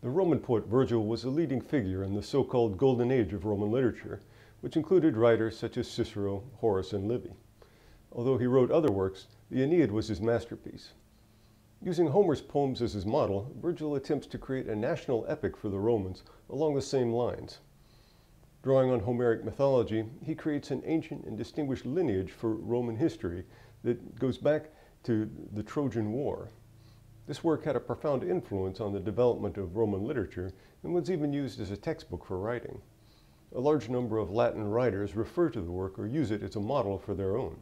The Roman poet Virgil was a leading figure in the so-called Golden Age of Roman literature, which included writers such as Cicero, Horace, and Livy. Although he wrote other works, the Aeneid was his masterpiece. Using Homer's poems as his model, Virgil attempts to create a national epic for the Romans along the same lines. Drawing on Homeric mythology, he creates an ancient and distinguished lineage for Roman history that goes back to the Trojan War. This work had a profound influence on the development of Roman literature and was even used as a textbook for writing. A large number of Latin writers refer to the work or use it as a model for their own.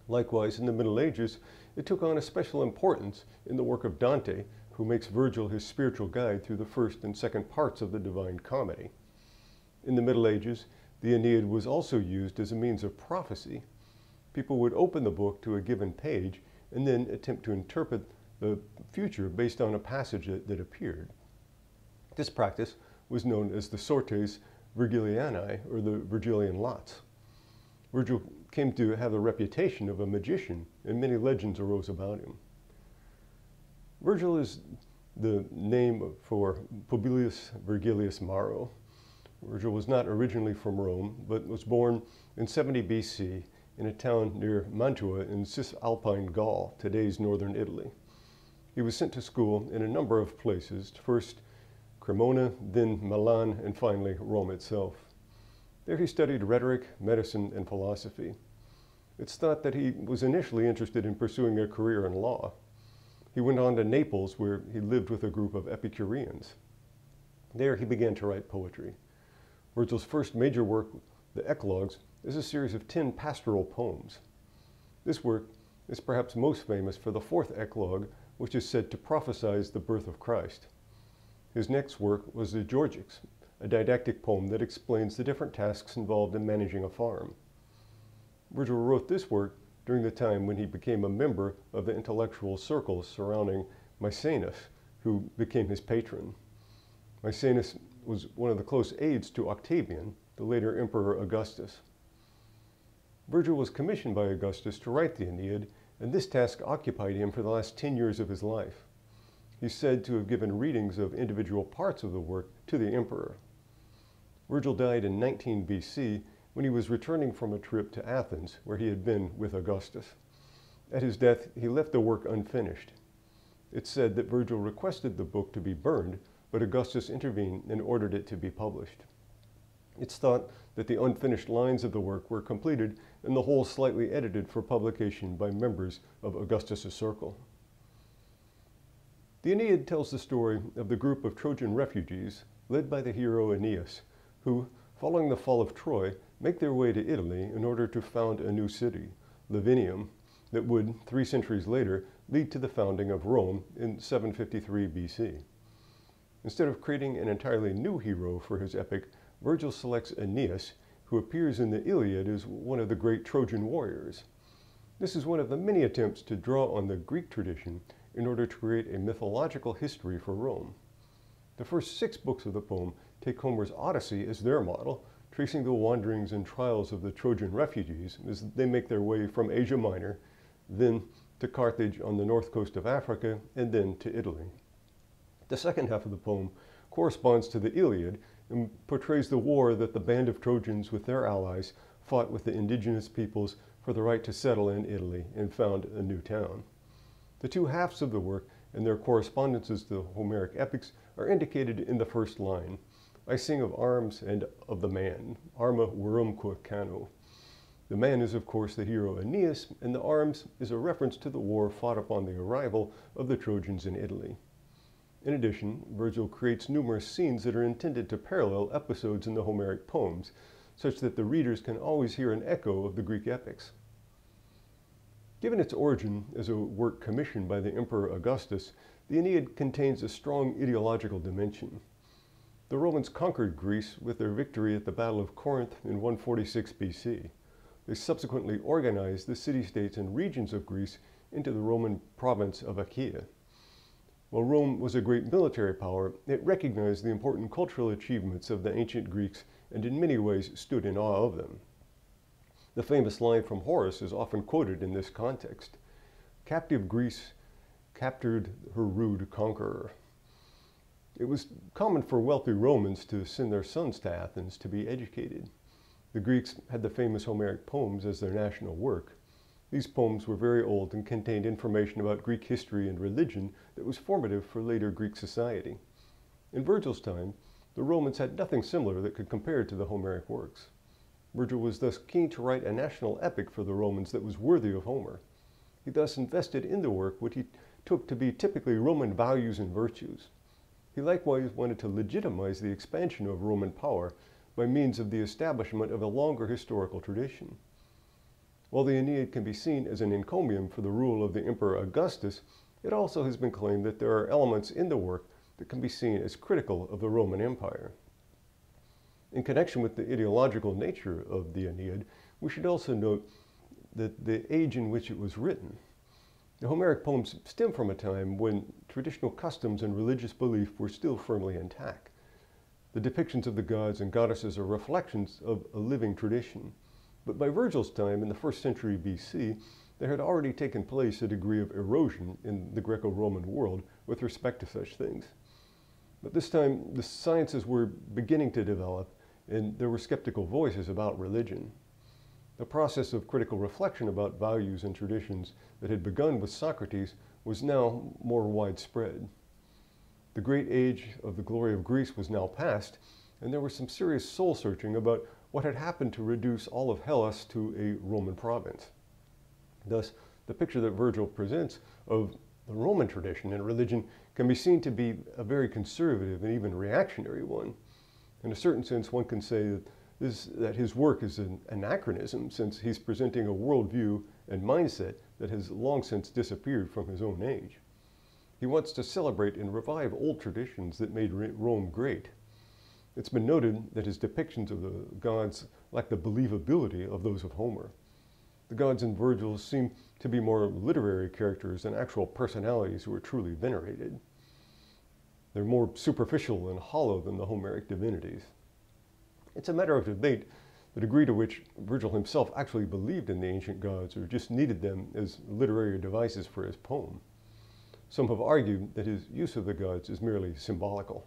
Likewise, in the Middle Ages, it took on a special importance in the work of Dante, who makes Virgil his spiritual guide through the first and second parts of the Divine Comedy. In the Middle Ages, the Aeneid was also used as a means of prophecy. People would open the book to a given page and then attempt to interpret the future based on a passage that appeared. This practice was known as the sortes Virgilianae, or the Virgilian lots. Virgil came to have the reputation of a magician, and many legends arose about him. Virgil is the name for Publius Virgilius Maro. Virgil was not originally from Rome, but was born in 70 BC in a town near Mantua in Cisalpine Gaul, today's northern Italy. He was sent to school in a number of places, first Cremona, then Milan, and finally Rome itself. There he studied rhetoric, medicine, and philosophy. It's thought that he was initially interested in pursuing a career in law. He went on to Naples, where he lived with a group of Epicureans. There he began to write poetry. Virgil's first major work, the Eclogues, is a series of 10 pastoral poems. This work is perhaps most famous for the fourth eclogue, which is said to prophesy the birth of Christ. His next work was the Georgics, a didactic poem that explains the different tasks involved in managing a farm. Virgil wrote this work during the time when he became a member of the intellectual circles surrounding Maecenas, who became his patron. Maecenas was one of the close aides to Octavian, the later Emperor Augustus. Virgil was commissioned by Augustus to write the Aeneid, and this task occupied him for the last 10 years of his life. He's said to have given readings of individual parts of the work to the emperor. Virgil died in 19 BC when he was returning from a trip to Athens, where he had been with Augustus. At his death, he left the work unfinished. It's said that Virgil requested the book to be burned, but Augustus intervened and ordered it to be published. It's thought that the unfinished lines of the work were completed and the whole slightly edited for publication by members of Augustus's circle. The Aeneid tells the story of the group of Trojan refugees led by the hero Aeneas, who, following the fall of Troy, make their way to Italy in order to found a new city, Lavinium, that would, 3 centuries later, lead to the founding of Rome in 753 BC. Instead of creating an entirely new hero for his epic, Virgil selects Aeneas, who appears in the Iliad as one of the great Trojan warriors. This is one of the many attempts to draw on the Greek tradition in order to create a mythological history for Rome. The first 6 books of the poem take Homer's Odyssey as their model, tracing the wanderings and trials of the Trojan refugees as they make their way from Asia Minor, then to Carthage on the north coast of Africa, and then to Italy. The second half of the poem corresponds to the Iliad and portrays the war that the band of Trojans with their allies fought with the indigenous peoples for the right to settle in Italy and found a new town. The 2 halves of the work and their correspondences to the Homeric epics are indicated in the first line. I sing of arms and of the man, arma virumque cano. The man is, of course, the hero Aeneas, and the arms is a reference to the war fought upon the arrival of the Trojans in Italy. In addition, Virgil creates numerous scenes that are intended to parallel episodes in the Homeric poems, such that the readers can always hear an echo of the Greek epics. Given its origin as a work commissioned by the Emperor Augustus, the Aeneid contains a strong ideological dimension. The Romans conquered Greece with their victory at the Battle of Corinth in 146 BC. They subsequently organized the city-states and regions of Greece into the Roman province of Achaia. While Rome was a great military power, it recognized the important cultural achievements of the ancient Greeks and in many ways stood in awe of them. The famous line from Horace is often quoted in this context. Captive Greece captured her rude conqueror. It was common for wealthy Romans to send their sons to Athens to be educated. The Greeks had the famous Homeric poems as their national work. These poems were very old and contained information about Greek history and religion that was formative for later Greek society. In Virgil's time, the Romans had nothing similar that could compare to the Homeric works. Virgil was thus keen to write a national epic for the Romans that was worthy of Homer. He thus invested in the work what he took to be typically Roman values and virtues. He likewise wanted to legitimize the expansion of Roman power by means of the establishment of a longer historical tradition. While the Aeneid can be seen as an encomium for the rule of the Emperor Augustus, it also has been claimed that there are elements in the work that can be seen as critical of the Roman Empire. In connection with the ideological nature of the Aeneid, we should also note that the age in which it was written. The Homeric poems stem from a time when traditional customs and religious belief were still firmly intact. The depictions of the gods and goddesses are reflections of a living tradition. But by Virgil's time, in the 1st century BC, there had already taken place a degree of erosion in the Greco-Roman world with respect to such things. But this time, the sciences were beginning to develop, and there were skeptical voices about religion. The process of critical reflection about values and traditions that had begun with Socrates was now more widespread. The great age of the glory of Greece was now past, and there was some serious soul-searching about what had happened to reduce all of Hellas to a Roman province. Thus, the picture that Virgil presents of the Roman tradition and religion can be seen to be a very conservative and even reactionary one. In a certain sense, one can say that his work is an anachronism, since he's presenting a worldview and mindset that has long since disappeared from his own age. He wants to celebrate and revive old traditions that made Rome great. It's been noted that his depictions of the gods lack the believability of those of Homer. The gods in Virgil seem to be more literary characters than actual personalities who are truly venerated. They're more superficial and hollow than the Homeric divinities. It's a matter of debate the degree to which Virgil himself actually believed in the ancient gods or just needed them as literary devices for his poem. Some have argued that his use of the gods is merely symbolical.